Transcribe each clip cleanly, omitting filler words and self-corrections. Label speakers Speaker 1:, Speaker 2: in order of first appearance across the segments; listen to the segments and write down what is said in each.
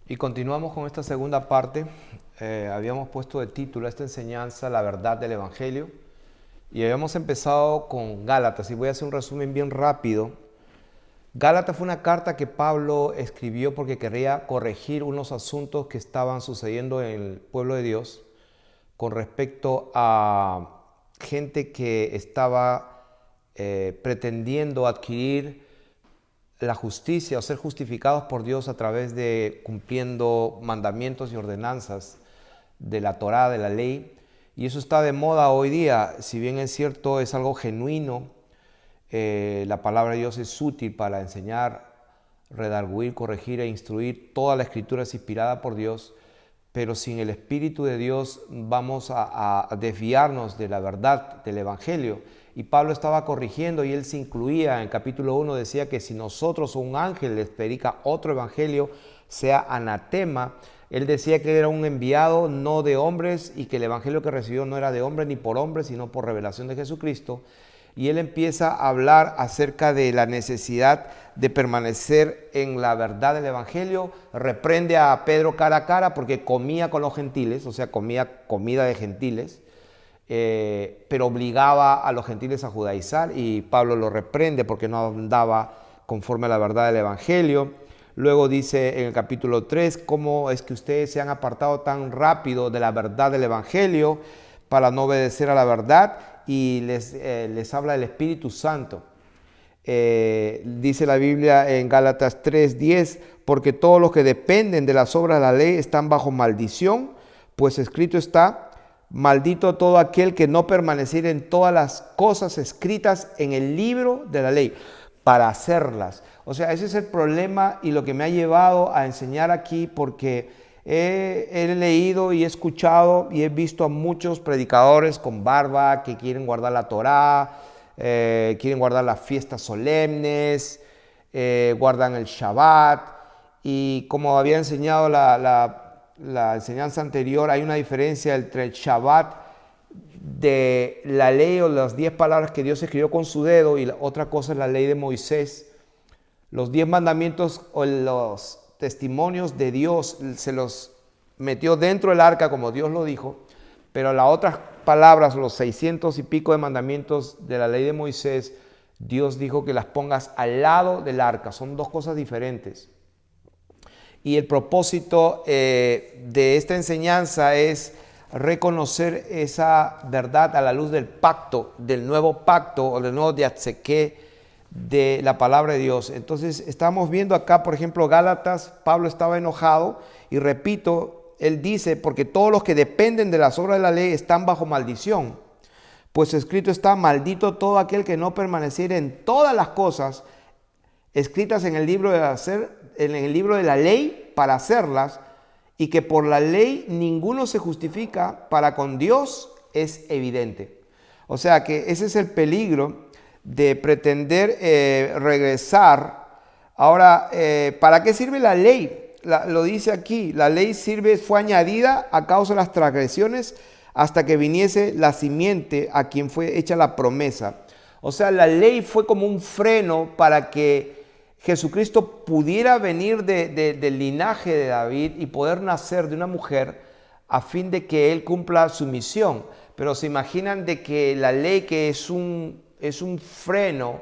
Speaker 1: Y continuamos con esta segunda parte. Habíamos puesto de título a esta enseñanza la verdad del Evangelio y habíamos empezado con Gálatas, y voy a hacer un resumen bien rápido. Gálatas fue una carta que Pablo escribió porque quería corregir unos asuntos que estaban sucediendo en el pueblo de Dios con respecto a gente que estaba pretendiendo adquirir la justicia o ser justificados por Dios a través de cumpliendo mandamientos y ordenanzas de la Torá, de la ley. Y eso está de moda hoy día. Si bien es cierto, es algo genuino, la palabra de Dios es útil para enseñar, redarguir, corregir e instruir. Toda la escritura es inspirada por Dios, pero sin el Espíritu de Dios vamos a desviarnos de la verdad del Evangelio. Y Pablo estaba corrigiendo y él se incluía. En el capítulo 1 decía que si nosotros o un ángel les predica otro evangelio, sea anatema. Él decía que era un enviado no de hombres y que el evangelio que recibió no era de hombre ni por hombre, sino por revelación de Jesucristo. Y él empieza a hablar acerca de la necesidad de permanecer en la verdad del evangelio. Reprende a Pedro cara a cara porque comía con los gentiles, o sea, comía comida de gentiles. Pero obligaba a los gentiles a judaizar, y Pablo lo reprende porque no andaba conforme a la verdad del evangelio. Luego dice en el capítulo 3, cómo es que ustedes se han apartado tan rápido de la verdad del evangelio para no obedecer a la verdad, y les habla del Espíritu Santo. Dice la Biblia en Gálatas 3:10, porque todos los que dependen de las obras de la ley están bajo maldición, pues escrito está: maldito todo aquel que no permaneciera en todas las cosas escritas en el libro de la ley para hacerlas. O sea, ese es el problema y lo que me ha llevado a enseñar aquí, porque he leído y he escuchado y he visto a muchos predicadores con barba que quieren guardar la Torá, quieren guardar las fiestas solemnes, guardan el Shabbat, y como había enseñado la enseñanza anterior, hay una diferencia entre el Shabbat de la ley o las 10 palabras que Dios escribió con su dedo, y la otra cosa es la ley de Moisés. Los 10 mandamientos o los testimonios de Dios se los metió dentro del arca como Dios lo dijo, pero las otras palabras, los 600 y pico de mandamientos de la ley de Moisés, Dios dijo que las pongas al lado del arca. Son dos cosas diferentes. Y el propósito de esta enseñanza es reconocer esa verdad a la luz del pacto, del nuevo pacto o del nuevo diatzeké de la palabra de Dios. Entonces estamos viendo acá, por ejemplo, Gálatas. Pablo estaba enojado y repito, él dice, porque todos los que dependen de las obras de la ley están bajo maldición. Pues escrito está: maldito todo aquel que no permaneciera en todas las cosas escritas en el libro de la ley para hacerlas, y que por la ley ninguno se justifica para con Dios es evidente. O sea que ese es el peligro de pretender regresar. Ahora, ¿para qué sirve la ley? Lo dice aquí, la ley fue añadida a causa de las transgresiones hasta que viniese la simiente a quien fue hecha la promesa. O sea, la ley fue como un freno para que Jesucristo pudiera venir del linaje de David y poder nacer de una mujer a fin de que él cumpla su misión. Pero se imaginan de que la ley, que es un freno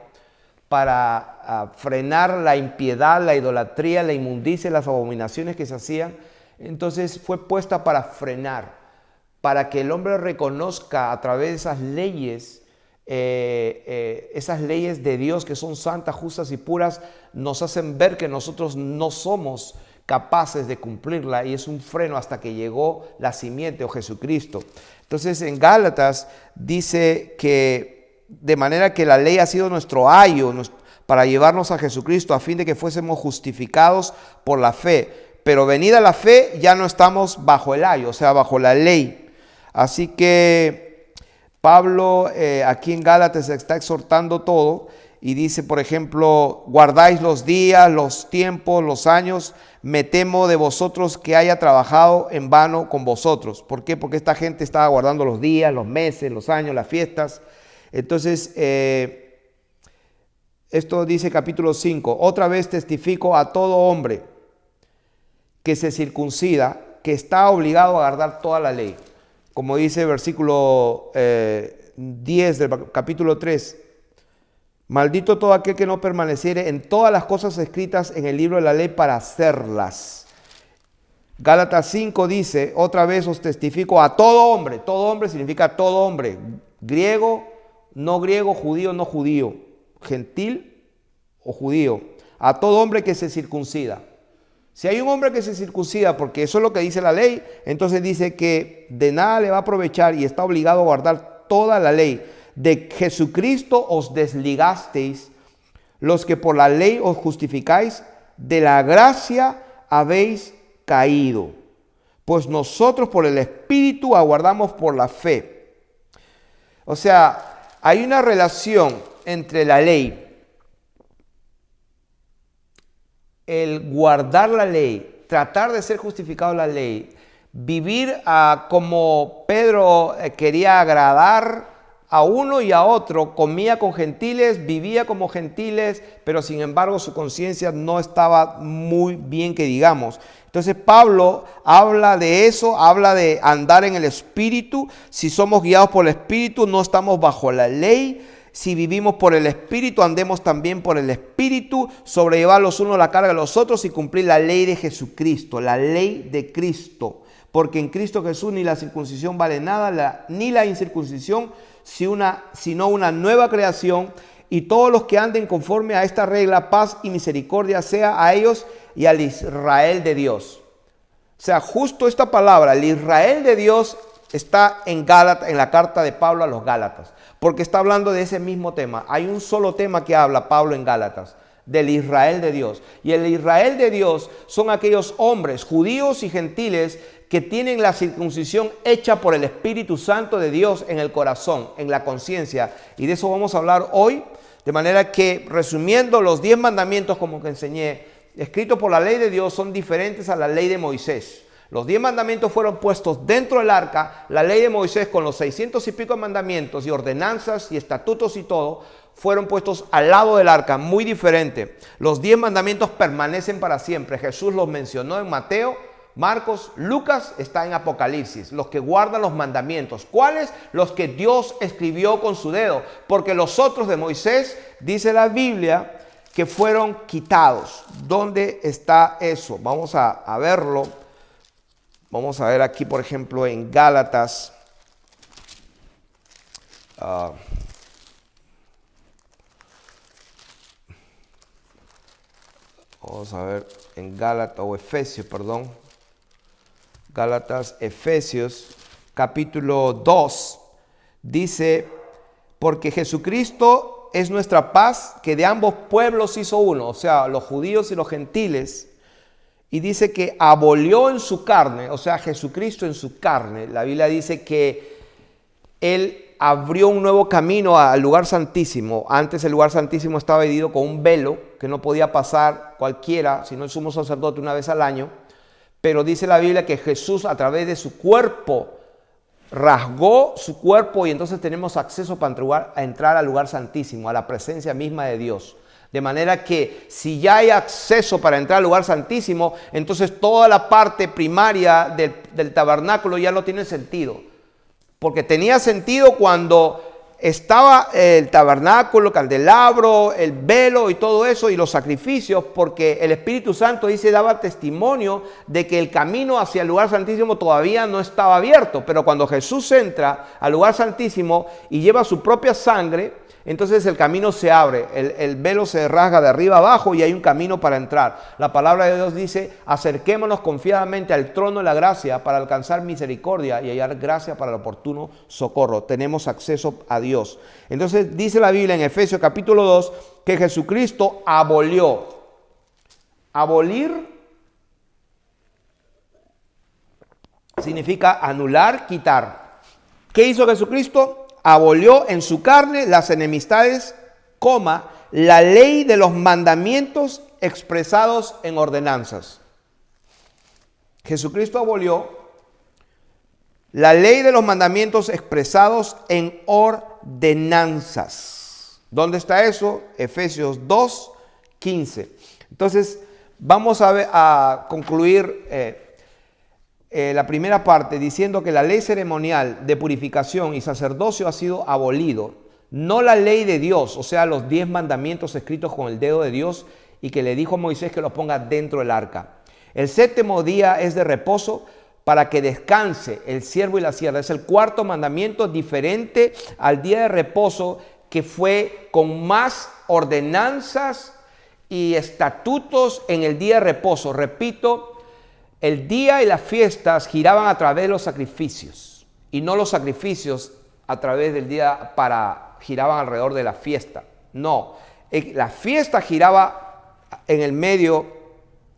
Speaker 1: para frenar la impiedad, la idolatría, la inmundicia, las abominaciones que se hacían, entonces fue puesta para frenar, para que el hombre reconozca a través de esas leyes de Dios que son santas, justas y puras, nos hacen ver que nosotros no somos capaces de cumplirla, y es un freno hasta que llegó la simiente o Jesucristo. Entonces en Gálatas dice que de manera que la ley ha sido nuestro ayo para llevarnos a Jesucristo a fin de que fuésemos justificados por la fe, pero venida la fe ya no estamos bajo el ayo, o sea, bajo la ley. Así que Pablo aquí en Gálatas está exhortando todo y dice, por ejemplo: guardáis los días, los tiempos, los años, me temo de vosotros que haya trabajado en vano con vosotros. ¿Por qué? Porque esta gente estaba guardando los días, los meses, los años, las fiestas. Entonces, esto dice capítulo 5, otra vez testifico a todo hombre que se circuncida, que está obligado a guardar toda la ley. Como dice el versículo 10 del capítulo 3. Maldito todo aquel que no permaneciere en todas las cosas escritas en el libro de la ley para hacerlas. Gálatas 5 dice, otra vez os testifico a todo hombre significa todo hombre, griego, no griego, judío, no judío, gentil o judío, a todo hombre que se circuncida. Si hay un hombre que se circuncida, porque eso es lo que dice la ley, entonces dice que de nada le va a aprovechar y está obligado a guardar toda la ley. De Jesucristo os desligasteis, los que por la ley os justificáis, de la gracia habéis caído. Pues nosotros por el Espíritu aguardamos por la fe. O sea, hay una relación entre la ley, el guardar la ley, tratar de ser justificado en la ley, vivir como Pedro quería agradar a uno y a otro, comía con gentiles, vivía como gentiles, pero sin embargo su conciencia no estaba muy bien que digamos. Entonces Pablo habla de eso, habla de andar en el Espíritu. Si somos guiados por el Espíritu, no estamos bajo la ley. Si vivimos por el Espíritu, andemos también por el Espíritu, sobrellevar los unos la carga de los otros y cumplir la ley de Jesucristo, la ley de Cristo. Porque en Cristo Jesús ni la circuncisión vale nada, ni la incircuncisión, sino una nueva creación. Y todos los que anden conforme a esta regla, paz y misericordia sea a ellos y al Israel de Dios. O sea, justo esta palabra, el Israel de Dios, está en Gálatas, en la carta de Pablo a los Gálatas, porque está hablando de ese mismo tema. Hay un solo tema que habla Pablo en Gálatas, del Israel de Dios. Y el Israel de Dios son aquellos hombres, judíos y gentiles, que tienen la circuncisión hecha por el Espíritu Santo de Dios en el corazón, en la conciencia. Y de eso vamos a hablar hoy, de manera que, resumiendo, los 10 mandamientos, como que enseñé, escritos por la ley de Dios, son diferentes a la ley de Moisés. Los 10 mandamientos fueron puestos dentro del arca. La ley de Moisés, con los 600 y pico mandamientos y ordenanzas y estatutos y todo, fueron puestos al lado del arca, muy diferente. Los 10 mandamientos permanecen para siempre. Jesús los mencionó en Mateo, Marcos, Lucas, está en Apocalipsis. Los que guardan los mandamientos. ¿Cuáles? Los que Dios escribió con su dedo. Porque los otros de Moisés, dice la Biblia, que fueron quitados. ¿Dónde está eso? Vamos a verlo. Vamos a ver aquí, por ejemplo, en Gálatas. Vamos a ver en Gálatas, o Efesios, perdón. Gálatas, Efesios, capítulo 2. Dice, porque Jesucristo es nuestra paz, que de ambos pueblos hizo uno, o sea, los judíos y los gentiles. Y dice que abolió en su carne, o sea, Jesucristo en su carne. La Biblia dice que Él abrió un nuevo camino al lugar santísimo. Antes el lugar santísimo estaba dividido con un velo que no podía pasar cualquiera, sino el sumo sacerdote una vez al año. Pero dice la Biblia que Jesús, a través de su cuerpo, rasgó su cuerpo y entonces tenemos acceso para entrar al lugar santísimo, a la presencia misma de Dios. De manera que si ya hay acceso para entrar al lugar santísimo, entonces toda la parte primaria del tabernáculo ya no tiene sentido. Porque tenía sentido cuando estaba el tabernáculo, el candelabro, el velo y todo eso y los sacrificios, porque el Espíritu Santo dice, daba testimonio de que el camino hacia el lugar santísimo todavía no estaba abierto. Pero cuando Jesús entra al lugar santísimo y lleva su propia sangre, entonces el camino se abre, el velo se rasga de arriba abajo y hay un camino para entrar. La palabra de Dios dice, acerquémonos confiadamente al trono de la gracia para alcanzar misericordia y hallar gracia para el oportuno socorro. Tenemos acceso a Dios. Entonces dice la Biblia en Efesios capítulo 2 que Jesucristo abolió. Abolir significa anular, quitar. ¿Qué hizo Jesucristo? Abolió en su carne las enemistades, la ley de los mandamientos expresados en ordenanzas. Jesucristo abolió la ley de los mandamientos expresados en ordenanzas. ¿Dónde está eso? Efesios 2:15. Entonces, Vamos a concluir la primera parte diciendo que la ley ceremonial de purificación y sacerdocio ha sido abolido. No la ley de Dios, o sea, los 10 mandamientos escritos con el dedo de Dios y que le dijo a Moisés que los ponga dentro del arca. El séptimo día es de reposo para que descanse el siervo y la sierva. Es el cuarto mandamiento, diferente al día de reposo, que fue con más ordenanzas y estatutos en el día de reposo. Repito, el día y las fiestas giraban a través de los sacrificios y no los sacrificios a través del día giraban alrededor de la fiesta. No, la fiesta giraba en el medio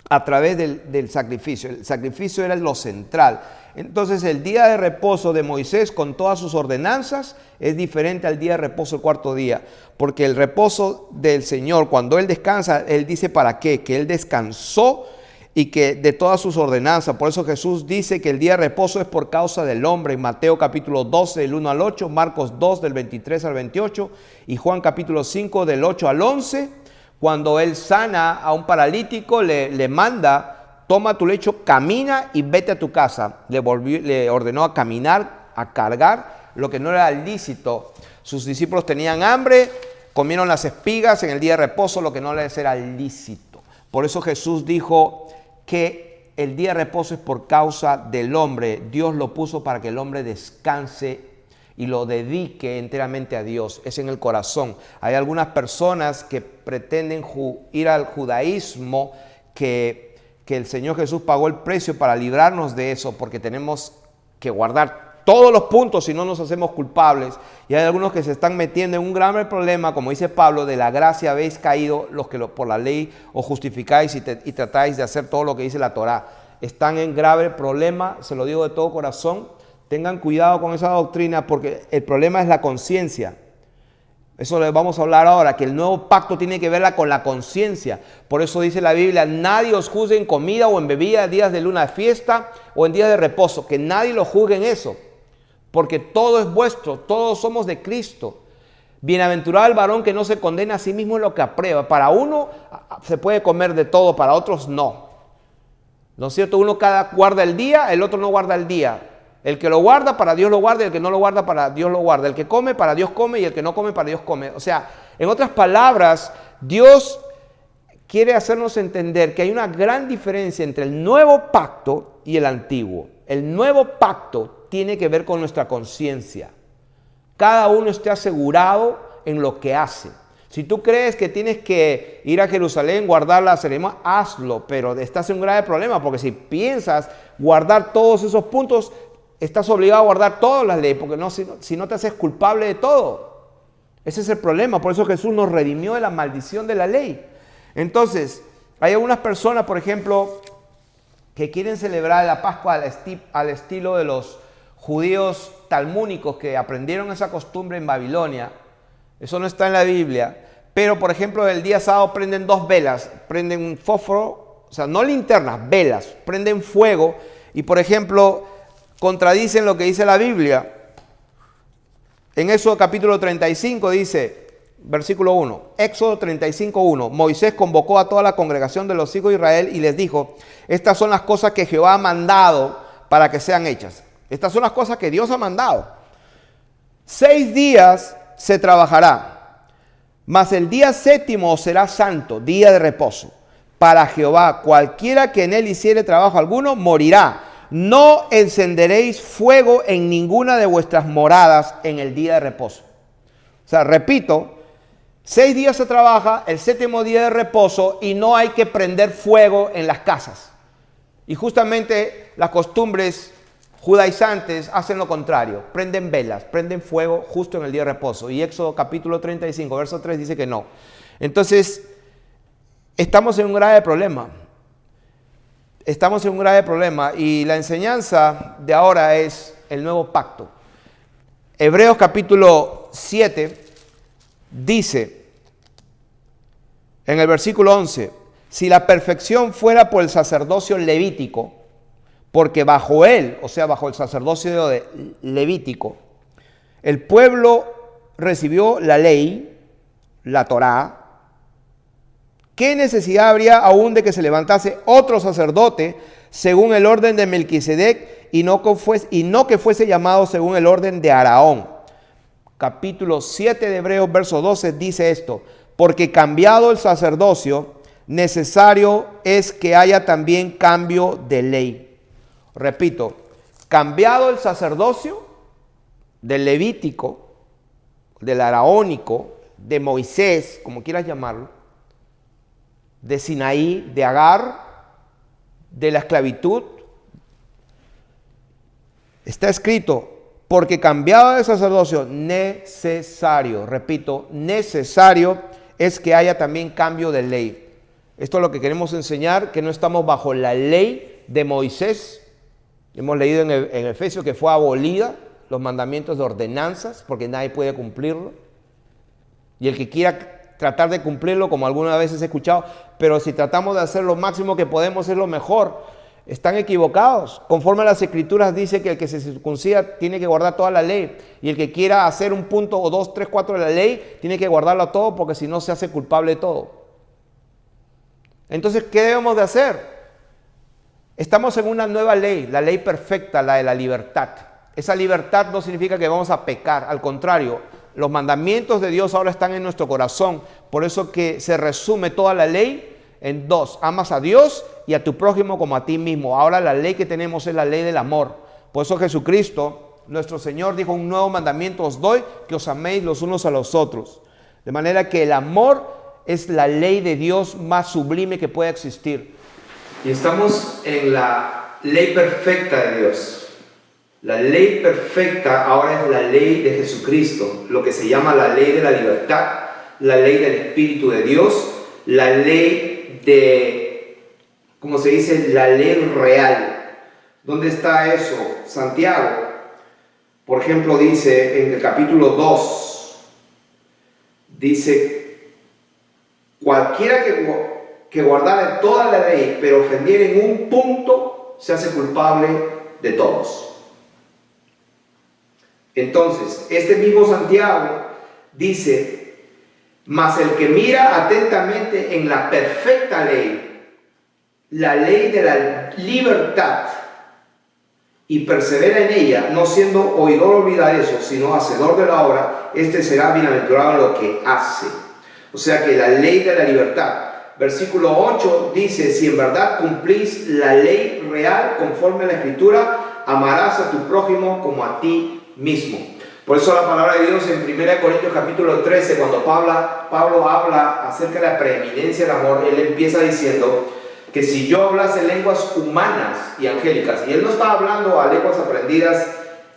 Speaker 1: a través del sacrificio. El sacrificio era lo central. Entonces el día de reposo de Moisés con todas sus ordenanzas es diferente al día de reposo el cuarto día. Porque el reposo del Señor, cuando Él descansa, Él dice ¿para qué? Que Él descansó y que de todas sus ordenanzas. Por eso Jesús dice que el día de reposo es por causa del hombre. En Mateo capítulo 12 del 1 al 8, Marcos 2 del 23 al 28 y Juan capítulo 5 del 8 al 11. Cuando Él sana a un paralítico, le manda, toma tu lecho, camina y vete a tu casa. Le ordenó a caminar, a cargar, lo que no era lícito. Sus discípulos tenían hambre, comieron las espigas en el día de reposo, lo que no les era lícito. Por eso Jesús dijo que el día de reposo es por causa del hombre. Dios lo puso para que el hombre descanse y lo dedique enteramente a Dios. Es en el corazón. Hay algunas personas que pretenden ir al judaísmo, que el Señor Jesús pagó el precio para librarnos de eso, porque tenemos que guardar todos los puntos si no nos hacemos culpables. Y hay algunos que se están metiendo en un grave problema, como dice Pablo, de la gracia habéis caído los que por la ley os justificáis y tratáis de hacer todo lo que dice la Torá. Están en grave problema, se lo digo de todo corazón. Tengan cuidado con esa doctrina, porque el problema es la conciencia. Eso le vamos a hablar ahora, que el nuevo pacto tiene que ver con la conciencia. Por eso dice la Biblia, nadie os juzgue en comida o en bebida, días de luna de fiesta o en días de reposo. Que nadie lo juzgue en eso, porque todo es vuestro, todos somos de Cristo. Bienaventurado el varón que no se condena a sí mismo en lo que aprueba. Para uno se puede comer de todo, para otros no. ¿No es cierto? Uno guarda el día, el otro no guarda el día. El que lo guarda, para Dios lo guarda, y el que no lo guarda, para Dios lo guarda. El que come, para Dios come, y el que no come, para Dios come. O sea, en otras palabras, Dios quiere hacernos entender que hay una gran diferencia entre el nuevo pacto y el antiguo. El nuevo pacto tiene que ver con nuestra conciencia. Cada uno esté asegurado en lo que hace. Si tú crees que tienes que ir a Jerusalén, guardar la ceremonia, hazlo, pero estás en un grave problema, porque si piensas guardar todos esos puntos, estás obligado a guardar todas las leyes, porque si no te haces culpable de todo. Ese es el problema. Por eso Jesús nos redimió de la maldición de la ley. Entonces, hay algunas personas, por ejemplo, que quieren celebrar la Pascua al estilo de los judíos talmúnicos que aprendieron esa costumbre en Babilonia. Eso no está en la Biblia. Pero, por ejemplo, el día sábado prenden 2 velas, prenden un fósforo, o sea, no linternas, velas, prenden fuego y, por ejemplo, contradicen lo que dice la Biblia. En Éxodo capítulo 35 dice, versículo 1, Éxodo 35, 1, Moisés convocó a toda la congregación de los hijos de Israel y les dijo, estas son las cosas que Jehová ha mandado para que sean hechas. Estas son las cosas que Dios ha mandado. 6 días se trabajará, mas el día séptimo será santo, día de reposo. Para Jehová, cualquiera que en él hiciere trabajo alguno, morirá. No encenderéis fuego en ninguna de vuestras moradas en el día de reposo. O sea, repito, 6 días se trabaja, el séptimo día de reposo, y no hay que prender fuego en las casas. Y justamente las costumbres judaizantes hacen lo contrario, prenden velas, prenden fuego justo en el día de reposo. Y Éxodo capítulo 35, verso 3 dice que no. Entonces, estamos en un grave problema. Estamos en un grave problema y la enseñanza de ahora es el nuevo pacto. Hebreos capítulo 7 dice en el versículo 11, si la perfección fuera por el sacerdocio levítico, porque bajo él, o sea, bajo el sacerdocio de levítico, el pueblo recibió la ley, la Torá, ¿qué necesidad habría aún de que se levantase otro sacerdote según el orden de Melquisedec y no que fuese llamado según el orden de Aarón? Capítulo 7 de Hebreos, verso 12, dice esto: porque cambiado el sacerdocio, necesario es que haya también cambio de ley. Repito, cambiado el sacerdocio del levítico, del araónico, de Moisés, como quieras llamarlo, de Sinaí, de Agar, de la esclavitud, está escrito: porque cambiado de sacerdocio necesario, repito, necesario es que haya también cambio de ley. Esto es lo que queremos enseñar, que no estamos bajo la ley de Moisés. Hemos leído en Efesios que fue abolida los mandamientos de ordenanzas porque nadie puede cumplirlo. Y el que quiera tratar de cumplirlo, como algunas veces he escuchado, pero si tratamos de hacer lo máximo que podemos es lo mejor, están equivocados. Conforme a las Escrituras dice que el que se circuncida tiene que guardar toda la ley, y el que quiera hacer un punto o 2, 3, 4 de la ley tiene que guardarlo todo, porque si no se hace culpable de todo. Entonces, ¿qué debemos de hacer? Estamos en una nueva ley, la ley perfecta, la de la libertad. Esa libertad no significa que vamos a pecar, al contrario, los mandamientos de Dios ahora están en nuestro corazón. Por eso que se resume toda la ley en dos: amas a Dios y a tu prójimo como a ti mismo. Ahora la ley que tenemos es la ley del amor. Por eso Jesucristo, nuestro Señor, dijo: un nuevo mandamiento os doy, que os améis los unos a los otros. De manera que el amor es la ley de Dios más sublime que pueda existir. Y estamos en la ley perfecta de Dios. La ley perfecta ahora es la ley de Jesucristo, lo que se llama la ley de la libertad, la ley del Espíritu de Dios, la ley de, ¿cómo se dice? La ley real. ¿Dónde está eso? Santiago, por ejemplo, dice en el capítulo 2, dice: cualquiera que guardare toda la ley, pero ofendiere en un punto, se hace culpable de todos. Entonces, este mismo Santiago dice: mas el que mira atentamente en la perfecta ley, la ley de la libertad, y persevera en ella, no siendo oidor olvidadizo, sino hacedor de la obra, este será bienaventurado en lo que hace. O sea que la ley de la libertad. Versículo 8 dice: si en verdad cumplís la ley real conforme a la Escritura, amarás a tu prójimo como a ti mismo. Por eso la palabra de Dios en 1 Corintios capítulo 13, cuando Pablo habla acerca de la preeminencia del amor, él empieza diciendo que si yo hablase lenguas humanas y angélicas, y él no está hablando a lenguas aprendidas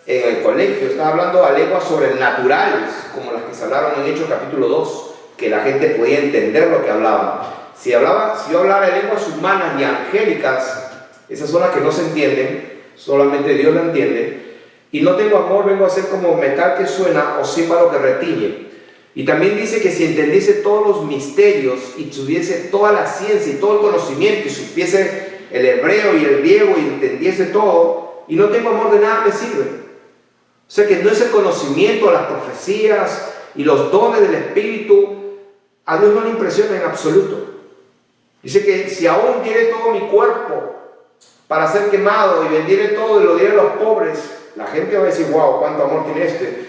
Speaker 1: en el colegio, está hablando a lenguas sobrenaturales, como las que se hablaron en Hechos capítulo 2, que la gente podía entender lo que hablaba. Si yo hablara de lenguas humanas y angélicas, esas son las que no se entienden, solamente Dios la entiende, y no tengo amor, vengo a ser como metal que suena o címbalo que retiñe. Y también dice que si entendiese todos los misterios y tuviese toda la ciencia y todo el conocimiento y supiese el hebreo y el griego y entendiese todo, y no tengo amor, de nada me sirve. O sea que no es el conocimiento, las profecías y los dones del Espíritu, a Dios no le impresiona en absoluto. Dice que si aún diere todo mi cuerpo para ser quemado y vendiere todo y lo diere a los pobres, la gente va a decir: wow, cuánto amor tiene este.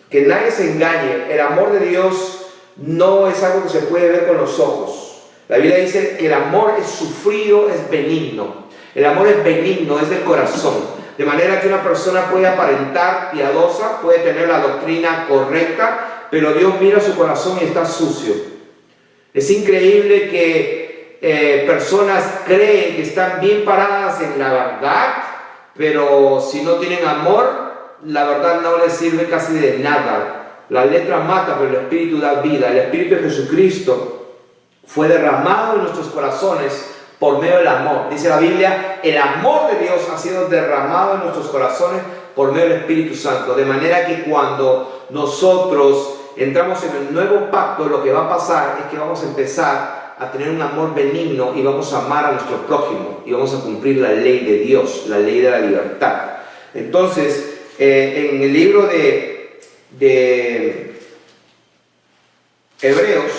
Speaker 1: Que nadie se engañe, el amor de Dios no es algo que se puede ver con los ojos. La Biblia dice que el amor es sufrido, es benigno. El amor es benigno, es del corazón. De manera que una persona puede aparentar piadosa, puede tener la doctrina correcta, pero Dios mira su corazón y está sucio. Es increíble que personas creen que están bien paradas en la verdad, pero si no tienen amor, la verdad no les sirve casi de nada. La letra mata, pero el Espíritu da vida. El Espíritu de Jesucristo fue derramado en nuestros corazones por medio del amor. Dice la Biblia: el amor de Dios ha sido derramado en nuestros corazones por medio del Espíritu Santo. De manera que cuando nosotros entramos en el nuevo pacto, lo que va a pasar es que vamos a empezar a tener un amor benigno y vamos a amar a nuestro prójimo y vamos a cumplir la ley de Dios, la ley de la libertad. Entonces, en el libro de Hebreos,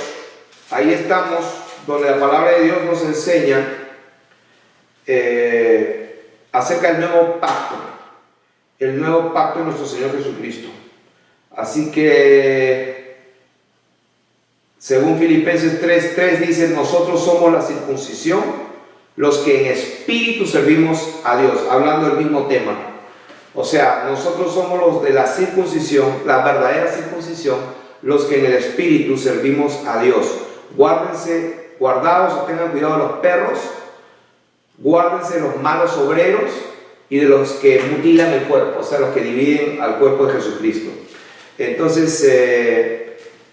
Speaker 1: ahí estamos donde la palabra de Dios nos enseña acerca del nuevo pacto, el nuevo pacto de nuestro Señor Jesucristo. Así que, según Filipenses 3:3 dice, nosotros somos la circuncisión, los que en espíritu servimos a Dios, hablando del mismo tema. O sea, nosotros somos los de la circuncisión, la verdadera circuncisión, los que en el espíritu servimos a Dios. Guardaos, tengan cuidado de los perros, guárdense de los malos obreros y de los que mutilan el cuerpo, o sea, los que dividen al cuerpo de Jesucristo. Entonces,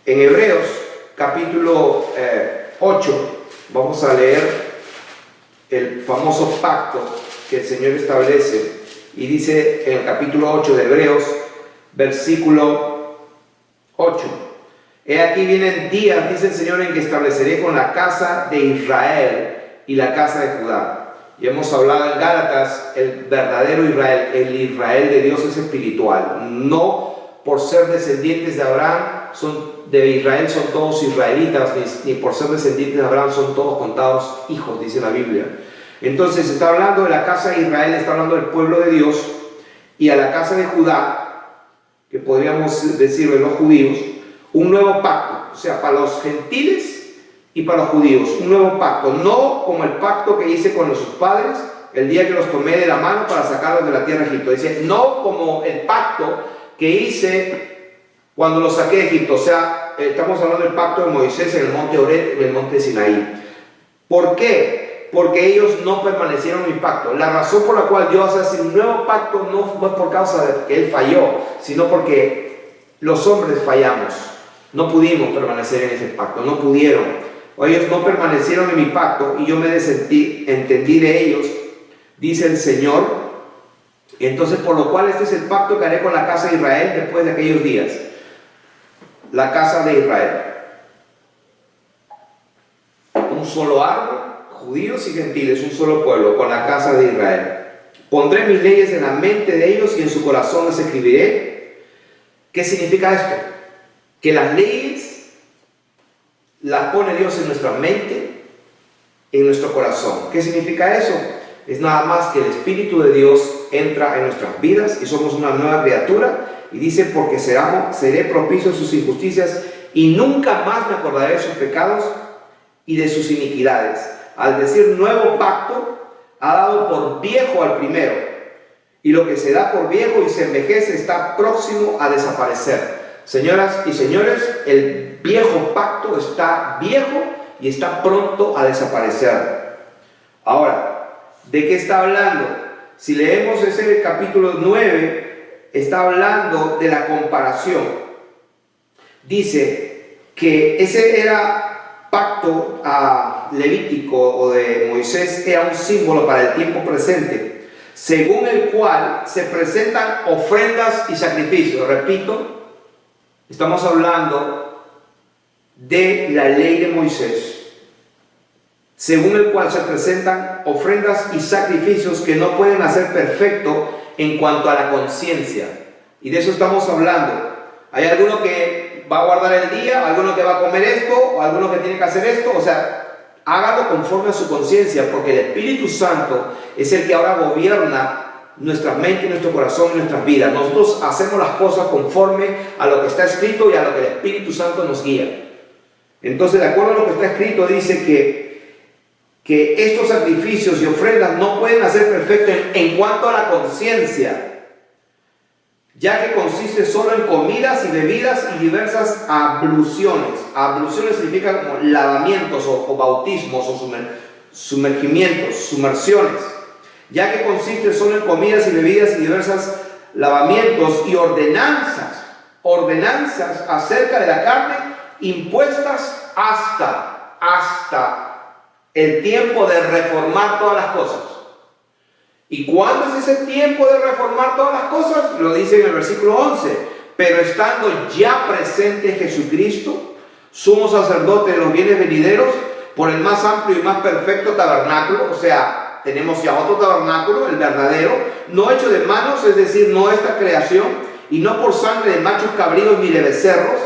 Speaker 1: en Hebreos capítulo 8, vamos a leer el famoso pacto que el Señor establece, y dice en el capítulo 8 de Hebreos, versículo 8: he aquí vienen días, dice el Señor, en que estableceré con la casa de Israel y la casa de Judá. Y hemos hablado en Gálatas, el verdadero Israel, el Israel de Dios es espiritual. No por ser descendientes de Abraham, de Israel son todos israelitas, ni por ser descendientes de Abraham son todos contados hijos, dice la Biblia. Entonces está hablando de la casa de Israel, está hablando del pueblo de Dios, y a la casa de Judá, que podríamos decir de los judíos, un nuevo pacto, o sea, para los gentiles y para los judíos, un nuevo pacto, no como el pacto que hice con sus padres el día que los tomé de la mano para sacarlos de la tierra de Egipto. Dice, no como el pacto que hice cuando los saqué de Egipto. O sea, estamos hablando del pacto de Moisés en el monte Oreb, en el monte Sinaí. ¿Por qué? Porque ellos no permanecieron en mi pacto. La razón por la cual Dios hace un nuevo pacto no fue por causa de que Él falló, sino porque los hombres fallamos. No pudimos permanecer en ese pacto, no pudieron. Ellos no permanecieron en mi pacto y yo me entendí de ellos, dice el Señor. Entonces, por lo cual este es el pacto que haré con la casa de Israel después de aquellos días. La casa de Israel. Un solo árbol, judíos y gentiles, un solo pueblo, con la casa de Israel. Pondré mis leyes en la mente de ellos y en su corazón las escribiré. ¿Qué significa esto? Que las leyes las pone Dios en nuestra mente, en nuestro corazón. ¿Qué significa eso? Es nada más que el Espíritu de Dios entra en nuestras vidas y somos una nueva criatura, y dice, porque seré propicio a sus injusticias y nunca más me acordaré de sus pecados y de sus iniquidades. Al decir nuevo pacto, ha dado por viejo al primero, y lo que se da por viejo y se envejece está próximo a desaparecer. Señoras y señores, el viejo pacto está viejo y está pronto a desaparecer. Ahora, ¿de qué está hablando? Si leemos ese capítulo 9, está hablando de la comparación. Dice que ese era pacto levítico o de Moisés, era un símbolo para el tiempo presente, según el cual se presentan ofrendas y sacrificios. Repito, estamos hablando de la ley de Moisés, según el cual se presentan ofrendas y sacrificios que no pueden hacer perfecto en cuanto a la conciencia. Y de eso estamos hablando. Hay alguno que va a guardar el día, alguno que va a comer esto, o alguno que tiene que hacer esto. O sea, hágalo conforme a su conciencia, porque el Espíritu Santo es el que ahora gobierna nuestra mente, nuestro corazón y nuestras vidas. Nosotros hacemos las cosas conforme a lo que está escrito y a lo que el Espíritu Santo nos guía. Entonces, de acuerdo a lo que está escrito, dice que estos sacrificios y ofrendas no pueden hacer perfecto en cuanto a la conciencia, ya que consiste solo en comidas y bebidas y diversas abluciones. Abluciones significa como lavamientos o bautismos o sumergimientos, sumersiones. Ya que consiste solo en comidas y bebidas y diversas lavamientos y ordenanzas acerca de la carne, impuestas hasta el tiempo de reformar todas las cosas. ¿Y cuándo es ese tiempo de reformar todas las cosas? Lo dice en el versículo 11. Pero estando ya presente Jesucristo, sumo sacerdote de los bienes venideros, por el más amplio y más perfecto tabernáculo. O sea, tenemos ya otro tabernáculo, el verdadero, no hecho de manos, es decir, no esta creación, y no por sangre de machos cabríos ni de becerros,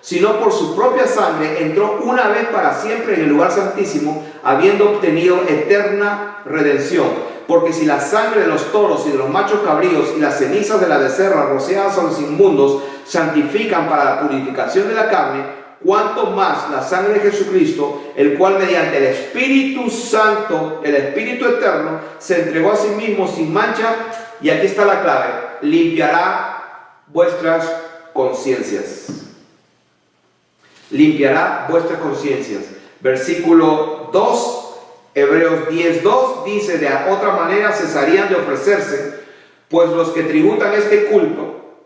Speaker 1: sino por su propia sangre entró una vez para siempre en el lugar santísimo, habiendo obtenido eterna redención. Porque si la sangre de los toros y de los machos cabríos y las cenizas de la becerra rociadas a los inmundos santifican para la purificación de la carne, cuánto más la sangre de Jesucristo, el cual mediante el Espíritu Santo, el Espíritu Eterno, se entregó a sí mismo sin mancha, y aquí está la clave, limpiará vuestras conciencias. Limpiará vuestras conciencias. Versículo 2, Hebreos 10:2 dice: de otra manera cesarían de ofrecerse, pues los que tributan este culto,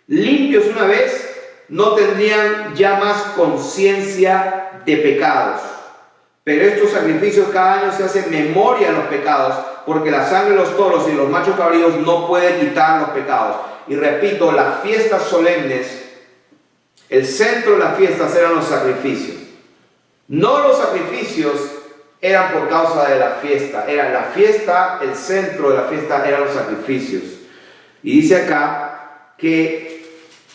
Speaker 1: limpios una vez, no tendrían ya más conciencia de pecados. Pero estos sacrificios cada año se hacen memoria de los pecados, porque la sangre de los toros y los machos cabríos no puede quitar los pecados. Y repito, las fiestas solemnes, el centro de las fiestas eran los sacrificios. No los sacrificios eran por causa de la fiesta, era la fiesta, el centro de la fiesta eran los sacrificios. Y dice acá que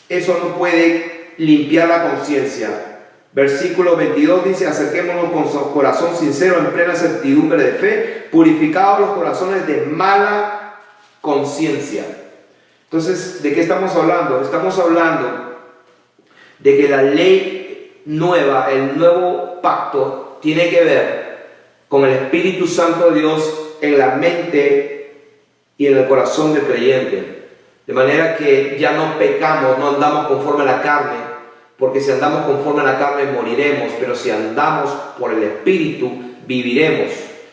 Speaker 1: eso no puede limpiar la conciencia. Versículo 22 dice: acerquémonos con corazón sincero en plena certidumbre de fe, purificados los corazones de mala conciencia. Entonces, ¿de qué estamos hablando? Estamos hablando de que la ley nueva, el nuevo pacto, tiene que ver con el Espíritu Santo de Dios en la mente y en el corazón del creyente. De manera que ya no pecamos, no andamos conforme a la carne, porque si andamos conforme a la carne moriremos, pero si andamos por el Espíritu viviremos.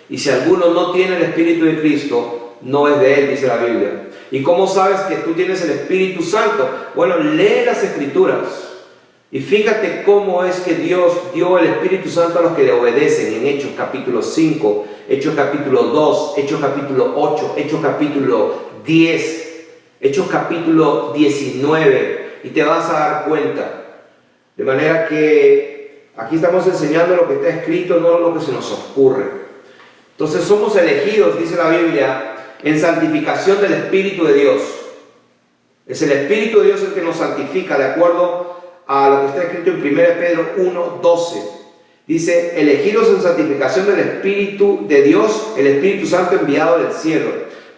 Speaker 1: Y si alguno no tiene el Espíritu de Cristo, no es de él, dice la Biblia. ¿Y cómo sabes que tú tienes el Espíritu Santo? Bueno, lee las Escrituras y fíjate cómo es que Dios dio el Espíritu Santo a los que le obedecen en Hechos capítulo 5, Hechos capítulo 2, Hechos capítulo 8, Hechos capítulo 10, Hechos capítulo 19, y te vas a dar cuenta. De manera que aquí estamos enseñando lo que está escrito, no lo que se nos ocurre. Entonces somos elegidos, dice la Biblia, en santificación del Espíritu de Dios. Es el Espíritu de Dios el que nos santifica, de acuerdo a lo que está escrito en 1 Pedro 1:12. Dice: elegidos en santificación del Espíritu de Dios, el Espíritu Santo enviado del cielo.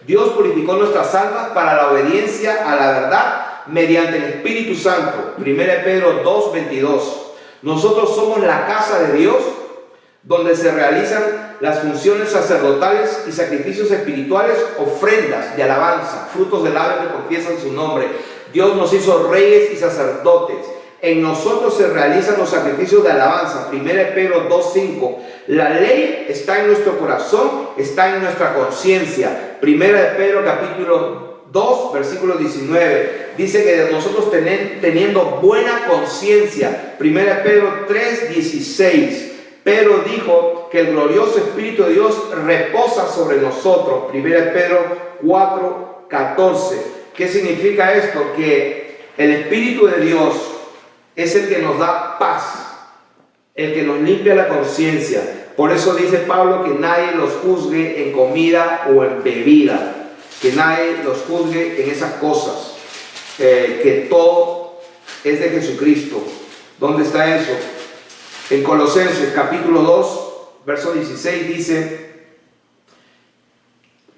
Speaker 1: Dios purificó nuestras almas para la obediencia a la verdad mediante el Espíritu Santo. 1 Pedro 2:22. Nosotros somos la casa de Dios, donde se realizan las funciones sacerdotales y sacrificios espirituales, ofrendas de alabanza, frutos del labio que confiesan su nombre. Dios nos hizo reyes y sacerdotes. En nosotros se realizan los sacrificios de alabanza. 1 Pedro 2:5. La ley está en nuestro corazón, está en nuestra conciencia. 1 Pedro capítulo 2, versículo 19. Dice que nosotros teniendo buena conciencia. 1 Pedro 3:16. Pedro dijo que el glorioso Espíritu de Dios reposa sobre nosotros. 1 Pedro 4:14. ¿Qué significa esto? Que el Espíritu de Dios es el que nos da paz, el que nos limpia la conciencia. Por eso dice Pablo que nadie los juzgue en comida o en bebida, que nadie los juzgue en esas cosas, que todo es de Jesucristo. ¿Dónde está eso? En Colosenses capítulo 2, verso 16 dice: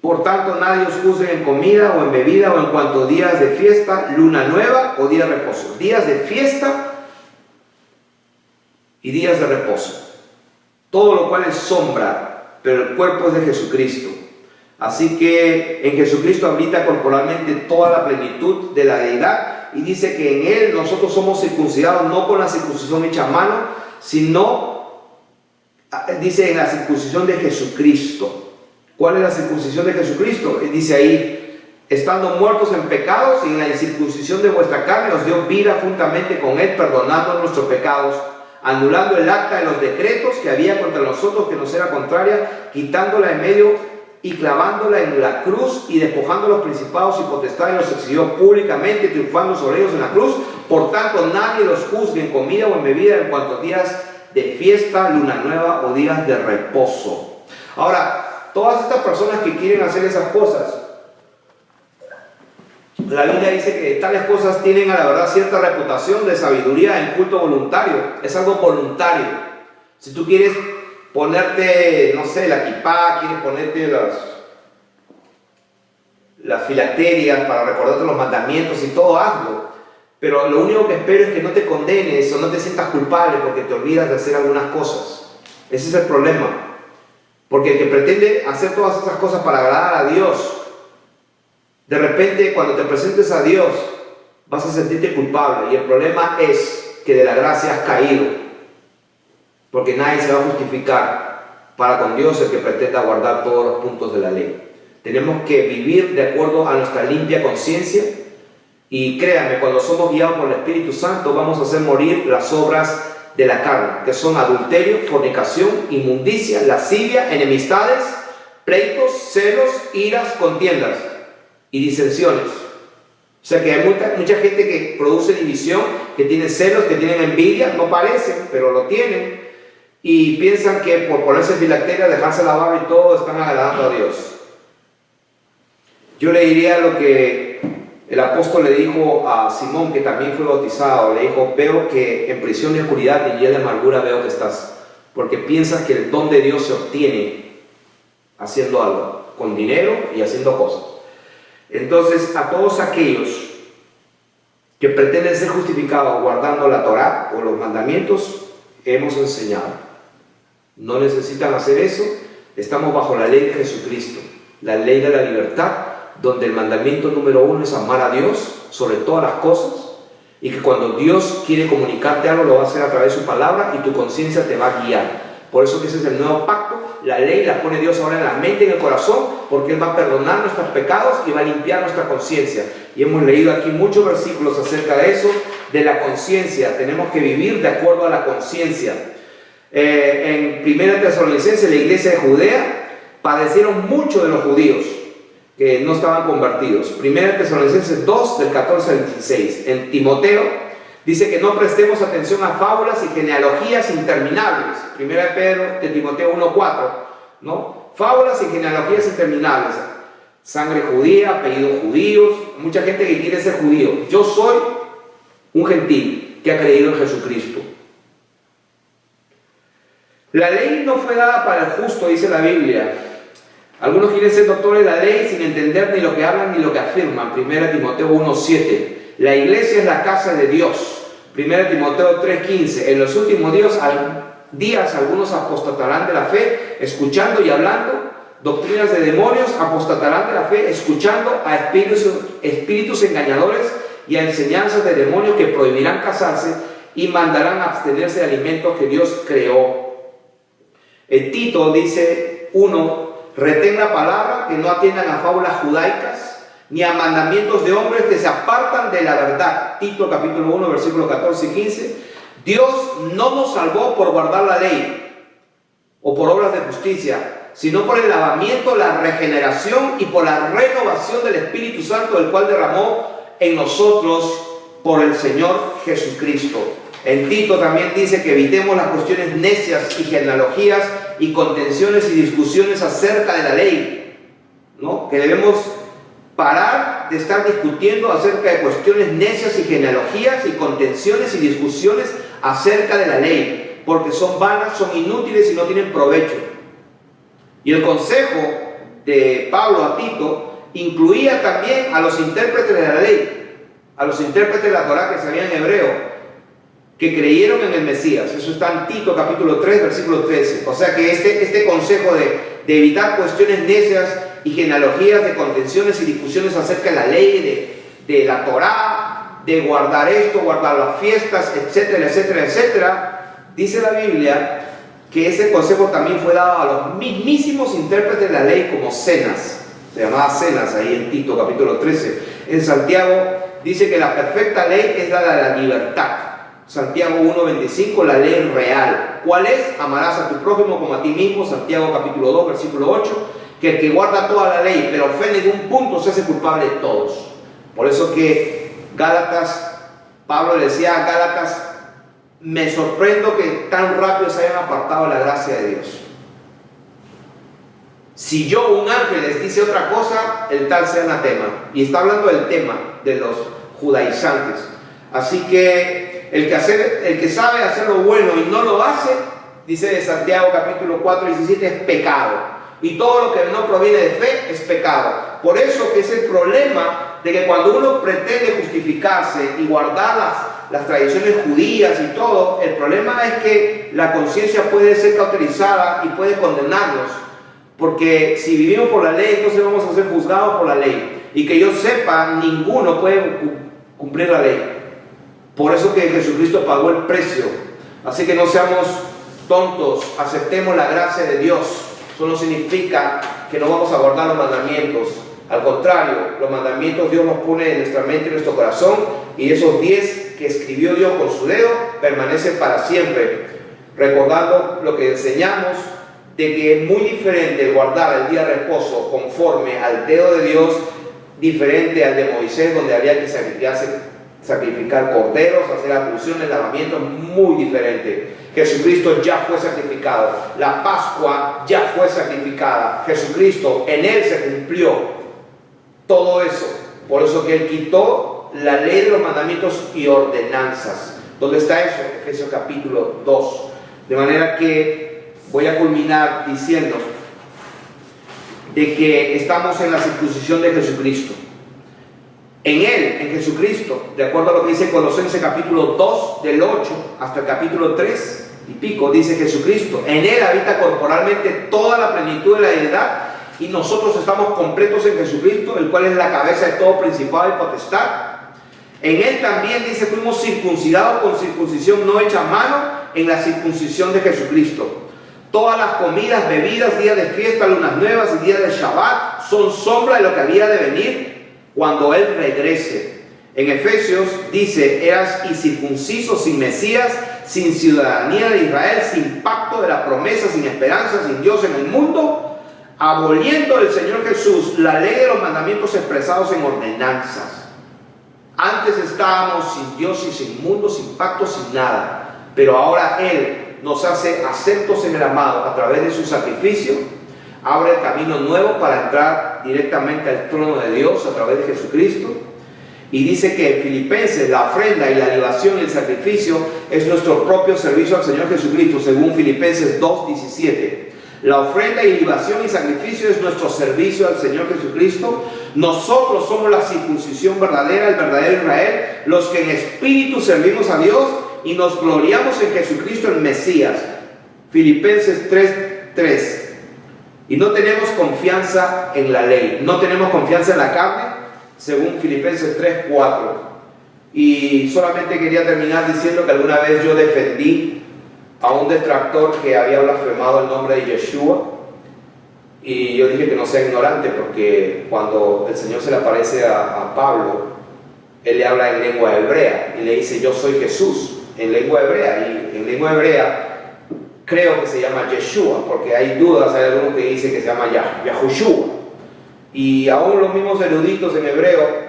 Speaker 1: por tanto, nadie os juzgue en comida o en bebida o en cuanto a días de fiesta, luna nueva o día de reposo. Días de fiesta y días de reposo. Todo lo cual es sombra, pero el cuerpo es de Jesucristo. Así que en Jesucristo habita corporalmente toda la plenitud de la deidad. Y dice que en Él nosotros somos circuncidados no con la circuncisión hecha a mano, sino, dice, en la circuncisión de Jesucristo. ¿Cuál es la circuncisión de Jesucristo? Dice ahí: estando muertos en pecados, y en la incircuncisión de vuestra carne os dio vida juntamente con Él, perdonando nuestros pecados, anulando el acta de los decretos que había contra nosotros, que nos era contraria, quitándola en medio y clavándola en la cruz, y despojando a los principados y potestades, los exhibió públicamente, triunfando sobre ellos en la cruz. Por tanto, nadie los juzgue en comida o en bebida, en cuanto a días de fiesta, luna nueva o días de reposo. Ahora, todas estas personas que quieren hacer esas cosas, La Biblia dice que tales cosas tienen a la verdad cierta reputación de sabiduría en culto voluntario. Es algo voluntario. Si tú quieres ponerte, no sé, la kipá, quieres ponerte las filacterias para recordarte los mandamientos y todo, hazlo. Pero lo único que espero es que no te condenes o no te sientas culpable porque te olvidas de hacer algunas cosas. Ese es el problema. Porque el que pretende hacer todas esas cosas para agradar a Dios, de repente cuando te presentes a Dios vas a sentirte culpable. Y el problema es que de la gracia has caído. Porque nadie se va a justificar para con Dios el que pretenda guardar todos los puntos de la ley. Tenemos que vivir de acuerdo a nuestra limpia conciencia. Y créanme, cuando somos guiados por el Espíritu Santo vamos a hacer morir las obras de la carne, que son adulterio, fornicación, inmundicia, lascivia, enemistades, pleitos, celos, iras, contiendas y disensiones. O sea que hay mucha gente que produce división, que tiene celos, que tienen envidia, no parecen, pero lo tienen, y piensan que por ponerse filacteria, dejarse la barba y todo, están agradando a Dios. Yo le diría lo que el apóstol le dijo a Simón, que también fue bautizado. Le dijo: veo que en prisión de oscuridad y llena de amargura veo que estás, porque piensas que el don de Dios se obtiene haciendo algo, con dinero y haciendo cosas. Entonces, a todos aquellos que pretenden ser justificados guardando la Torá o los mandamientos, hemos enseñado: no necesitan hacer eso. Estamos bajo la ley de Jesucristo, la ley de la libertad, donde el mandamiento número 1 es amar a Dios sobre todas las cosas, y que cuando Dios quiere comunicarte algo lo va a hacer a través de su palabra y tu conciencia te va a guiar. Por eso que ese es el nuevo pacto. La ley la pone Dios ahora en la mente y en el corazón, porque Él va a perdonar nuestros pecados y va a limpiar nuestra conciencia. Y hemos leído aquí muchos versículos acerca de eso, de la conciencia. Tenemos que vivir de acuerdo a la conciencia. En 1 Tesalonicenses, la iglesia de Judea padecieron mucho de los judíos que no estaban convertidos. 1 Tesalonicenses 2, del 14 al 16. En Timoteo dice que no prestemos atención a fábulas y genealogías interminables. 1 de Timoteo 1:4, ¿no? Fábulas y genealogías interminables. Sangre judía, apellidos judíos. Mucha gente que quiere ser judío. Yo soy un gentil que ha creído en Jesucristo. La ley no fue dada para el justo, dice la Biblia. Algunos quieren ser doctores de la ley sin entender ni lo que hablan ni lo que afirman. 1 Timoteo 1:7. La iglesia es la casa de Dios. 1 Timoteo 3:15. En los últimos días algunos apostatarán de la fe, escuchando y hablando doctrinas de demonios. Apostatarán de la fe, escuchando a espíritus engañadores y a enseñanzas de demonios, que prohibirán casarse y mandarán abstenerse de alimentos que Dios creó. En Tito dice 1: retén la palabra, que no atiendan a fábulas judaicas, ni a mandamientos de hombres que se apartan de la verdad. Tito capítulo 1, versículos 14 y 15. Dios no nos salvó por guardar la ley o por obras de justicia, sino por el lavamiento, la regeneración y por la renovación del Espíritu Santo, el cual derramó en nosotros por el Señor Jesucristo. En Tito también dice que evitemos las cuestiones necias y genealogías y contenciones y discusiones acerca de la ley, ¿no? Que debemos parar de estar discutiendo acerca de cuestiones necias y genealogías y contenciones y discusiones acerca de la ley, porque son vanas, son inútiles y no tienen provecho. Y el consejo de Pablo a Tito incluía también a los intérpretes de la ley, a los intérpretes de la Torá que sabían hebreo, que creyeron en el Mesías. Eso está en Tito capítulo 3, versículo 13. O sea que este consejo de evitar cuestiones necias y genealogías de contenciones y discusiones acerca de la ley, de la Torá, de guardar esto, guardar las fiestas, etcétera, etcétera, etcétera, dice la Biblia que ese consejo también fue dado a los mismísimos intérpretes de la ley, como Cenas. Se llamaba Cenas ahí en Tito capítulo 13. En Santiago dice que la perfecta ley es la de la libertad. Santiago 1:25, la ley real. ¿Cuál es? Amarás a tu prójimo como a ti mismo. Santiago capítulo 2, versículo 8. Que el que guarda toda la ley, pero ofende en un punto, se hace culpable de todos. Por eso que Gálatas, Pablo le decía a Gálatas: me sorprendo que tan rápido se hayan apartado de la gracia de Dios. Si yo, un ángel, les dice otra cosa, el tal sea anatema. Y está hablando del tema de los judaizantes. Así que el que sabe hacer lo bueno y no lo hace, dice de Santiago capítulo 4, 17, es pecado. Y todo lo que no proviene de fe es pecado. Por eso que es el problema de que cuando uno pretende justificarse y guardar las tradiciones judías y todo, el problema es que la conciencia puede ser cauterizada y puede condenarnos. Porque si vivimos por la ley, entonces vamos a ser juzgados por la ley. Y que yo sepa, ninguno puede cumplir la ley. Por eso que Jesucristo pagó el precio. Así que no seamos tontos, aceptemos la gracia de Dios. Eso no significa que no vamos a guardar los mandamientos. Al contrario, los mandamientos Dios nos pone en nuestra mente y en nuestro corazón. Y esos 10 que escribió Dios con su dedo permanecen para siempre. Recordando lo que enseñamos, de que es muy diferente guardar el día de reposo conforme al dedo de Dios, diferente al de Moisés, donde había que sacrificar corderos, hacer abluciones, lavamientos, muy diferente. Jesucristo ya fue sacrificado, la Pascua ya fue sacrificada, Jesucristo, en Él se cumplió todo eso. Por eso que Él quitó la ley de los mandamientos y ordenanzas. ¿Dónde está eso? Efesios capítulo 2. De manera que voy a culminar diciendo de que estamos en la circuncisión de Jesucristo. En Él, en Jesucristo, de acuerdo a lo que dice Colosenses capítulo 2, del 8 hasta el capítulo 3 y pico, dice Jesucristo. En Él habita corporalmente toda la plenitud de la deidad, y nosotros estamos completos en Jesucristo, el cual es la cabeza de todo principado y potestad. En Él también, dice, fuimos circuncidados con circuncisión no hecha a mano, en la circuncisión de Jesucristo. Todas las comidas, bebidas, días de fiesta, lunas nuevas y días de Shabbat son sombra de lo que había de venir cuando Él regrese. En Efesios dice: eras incircuncisos, sin Mesías, sin ciudadanía de Israel, sin pacto de la promesa, sin esperanza, sin Dios en el mundo, aboliendo el Señor Jesús la ley de los mandamientos expresados en ordenanzas. Antes estábamos sin Dios y sin mundo, sin pacto, sin nada. Pero ahora Él nos hace aceptos en el amado a través de su sacrificio. Abre el camino nuevo para entrar directamente al trono de Dios a través de Jesucristo. Y dice que en Filipenses la ofrenda y la libación y el sacrificio es nuestro propio servicio al Señor Jesucristo, según Filipenses 2:17. La ofrenda y libación y sacrificio es nuestro servicio al Señor Jesucristo. Nosotros somos la circuncisión verdadera, el verdadero Israel, los que en espíritu servimos a Dios y nos gloriamos en Jesucristo el Mesías. Filipenses 3:3. Y no tenemos confianza en la ley, no tenemos confianza en la carne, según Filipenses 3:4. Y solamente quería terminar diciendo que alguna vez yo defendí a un detractor que había blasfemado el nombre de Yeshua, y yo dije que no sea ignorante, porque cuando el Señor se le aparece a Pablo, él le habla en lengua hebrea y le dice: yo soy Jesús, en lengua hebrea. Y en lengua hebrea creo que se llama Yeshua, porque hay dudas, hay algunos que dicen que se llama Yahushua. Y aún los mismos eruditos en hebreo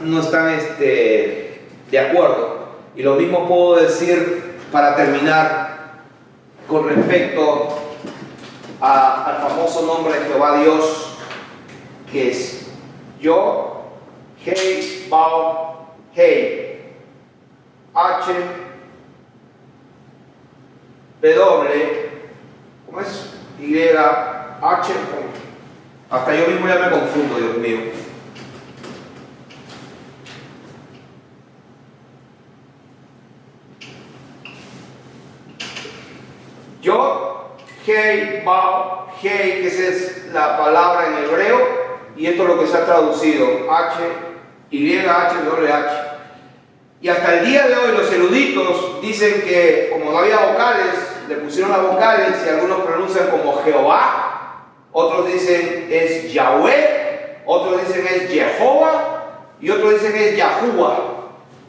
Speaker 1: no están de acuerdo. Y lo mismo puedo decir para terminar con respecto al famoso nombre de Jehová Dios, que es Yo, Hei, Bao, Hei, H, W, ¿cómo es? Y, H, hasta yo mismo ya me confundo, Dios mío. Yo, Hei, Bao, Hei, que esa es la palabra en hebreo, y esto es lo que se ha traducido: H, Y, H, W, H. Y hasta el día de hoy los eruditos dicen que como no había vocales, le pusieron las vocales, y algunos pronuncian como Jehová, otros dicen es Yahweh, otros dicen es Jehová, y otros dicen es Yahuwah.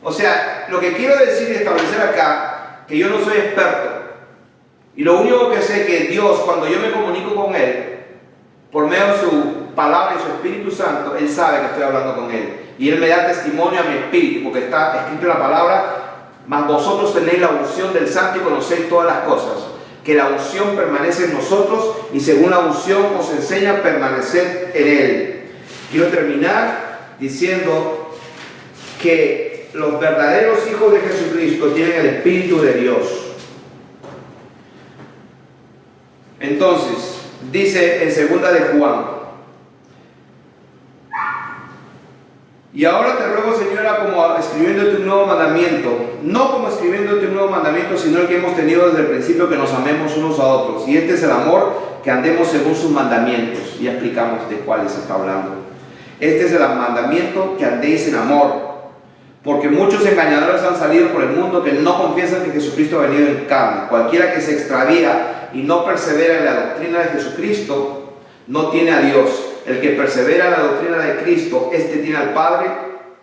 Speaker 1: O sea, lo que quiero decir y establecer acá, que yo no soy experto, y lo único que sé es que Dios, cuando yo me comunico con Él, por medio de su palabra y su Espíritu Santo, Él sabe que estoy hablando con Él. Y Él me da testimonio a mi espíritu, porque está escrito en la palabra: mas vosotros tenéis la unción del Santo y conocéis todas las cosas. que la unción permanece en nosotros y según la unción os enseña a permanecer en Él. Quiero terminar diciendo que los verdaderos hijos de Jesucristo tienen el Espíritu de Dios. Entonces, dice en segunda de Juan: y ahora te ruego, Señora, como escribiéndote un nuevo mandamiento, no como escribiéndote un nuevo mandamiento, sino el que hemos tenido desde el principio, que nos amemos unos a otros. Y este es el amor, que andemos según sus mandamientos. Ya explicamos de cuáles está hablando. Este es el mandamiento, que andéis en amor. Porque muchos engañadores han salido por el mundo que no confiesan que Jesucristo ha venido en carne. Cualquiera que se extravía y no persevera en la doctrina de Jesucristo, no tiene a Dios. El que persevera en la doctrina de Cristo, este tiene al Padre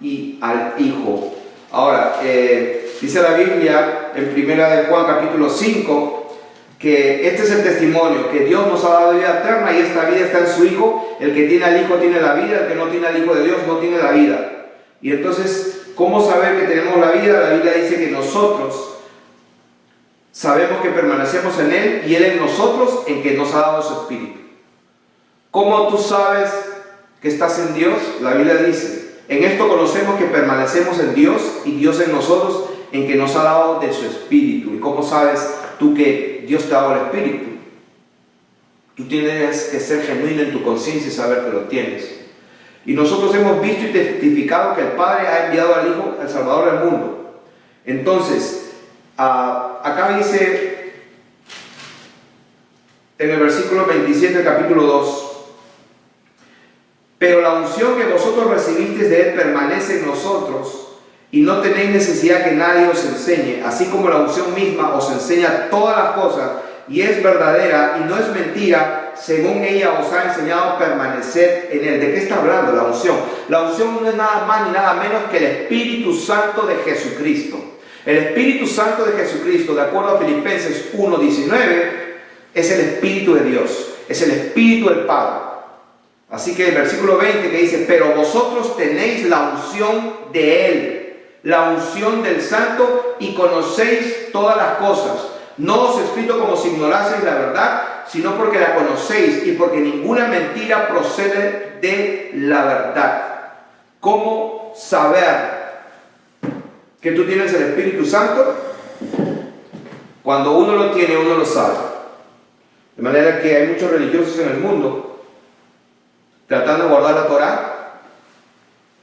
Speaker 1: y al Hijo. Ahora, dice la Biblia en primera de Juan capítulo 5, que este es el testimonio, que Dios nos ha dado vida eterna y esta vida está en su Hijo. El que tiene al Hijo tiene la vida, el que no tiene al Hijo de Dios no tiene la vida. Y entonces, ¿cómo saber que tenemos la vida? La Biblia dice que nosotros sabemos que permanecemos en Él y Él en nosotros, en que nos ha dado su Espíritu. ¿Cómo tú sabes que estás en Dios? La Biblia dice: en esto conocemos que permanecemos en Dios y Dios en nosotros, en que nos ha dado de su Espíritu. ¿Y cómo sabes tú que Dios te ha dado el Espíritu? Tú tienes que ser genuino en tu conciencia y saber que lo tienes. Y nosotros hemos visto y testificado que el Padre ha enviado al Hijo, el Salvador del mundo. Entonces, acá dice en el versículo 27 del capítulo 2: pero la unción que vosotros recibisteis de Él permanece en nosotros, y no tenéis necesidad que nadie os enseñe, así como la unción misma os enseña todas las cosas, y es verdadera y no es mentira, según ella os ha enseñado a permanecer en Él. ¿De qué está hablando la unción? La unción no es nada más ni nada menos que el Espíritu Santo de Jesucristo. El Espíritu Santo de Jesucristo, de acuerdo a Filipenses 1:19, es el Espíritu de Dios, es el Espíritu del Padre. Así que el versículo 20 que dice: pero vosotros tenéis la unción de Él, la unción del Santo, y conocéis todas las cosas. No os he escrito como si ignoraseis la verdad, sino porque la conocéis y porque ninguna mentira procede de la verdad. ¿Cómo saber que tú tienes el Espíritu Santo? Cuando uno lo tiene, uno lo sabe. De manera que hay muchos religiosos en el mundo tratando de guardar la Torá,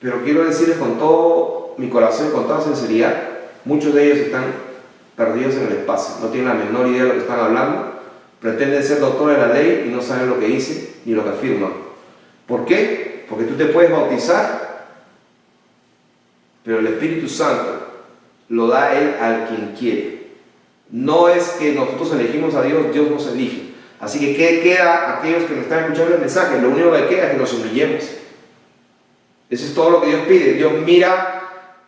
Speaker 1: pero quiero decirles con todo mi corazón y con toda sinceridad, muchos de ellos están perdidos en el espacio, no tienen la menor idea de lo que están hablando, pretenden ser doctores de la ley y no saben lo que dicen ni lo que afirman. ¿Por qué? Porque tú te puedes bautizar, pero el Espíritu Santo lo da Él al quien quiere. No es que nosotros elegimos a Dios, Dios nos elige. Así que, ¿qué queda a aquellos que me están escuchando el mensaje? Lo único que queda es que nos humillemos. Eso es todo lo que Dios pide. Dios mira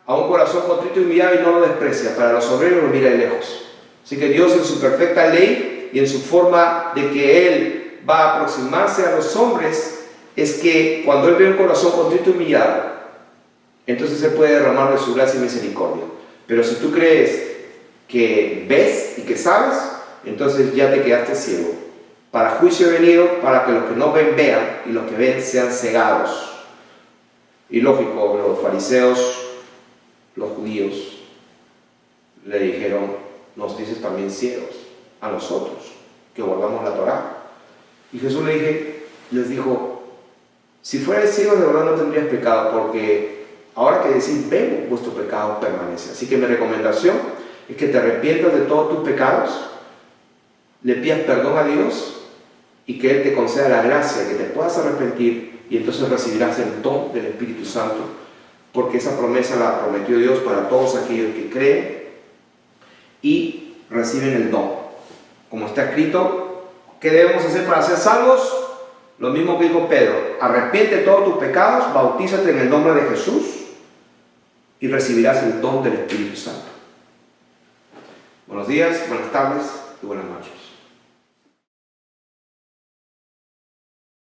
Speaker 1: a un corazón contrito y humillado y no lo desprecia. Para los soberbios lo mira de lejos. Así que Dios, en su perfecta ley y en su forma de que Él va a aproximarse a los hombres, es que cuando Él ve un corazón contrito y humillado, entonces Él puede derramar de su gracia y misericordia. Pero si tú crees que ves y que sabes, entonces ya te quedaste ciego. Para juicio he venido, para que los que no ven vean y los que ven sean cegados. Y lógico, los fariseos, los judíos, le dijeron: nos dices también ciegos a nosotros, que guardamos la Torá. Y Jesús les dijo: si fuerais ciegos de verdad no tendrías pecado, porque ahora que decís ven, vuestro pecado permanece. Así que mi recomendación es que te arrepientas de todos tus pecados, le pidas perdón a Dios y que Él te conceda la gracia, que te puedas arrepentir, y entonces recibirás el don del Espíritu Santo, porque esa promesa la prometió Dios para todos aquellos que creen y reciben el don. Como está escrito, ¿qué debemos hacer para ser salvos? Lo mismo que dijo Pedro: arrepiente de todos tus pecados, bautízate en el nombre de Jesús y recibirás el don del Espíritu Santo. Buenos días, buenas tardes y buenas noches.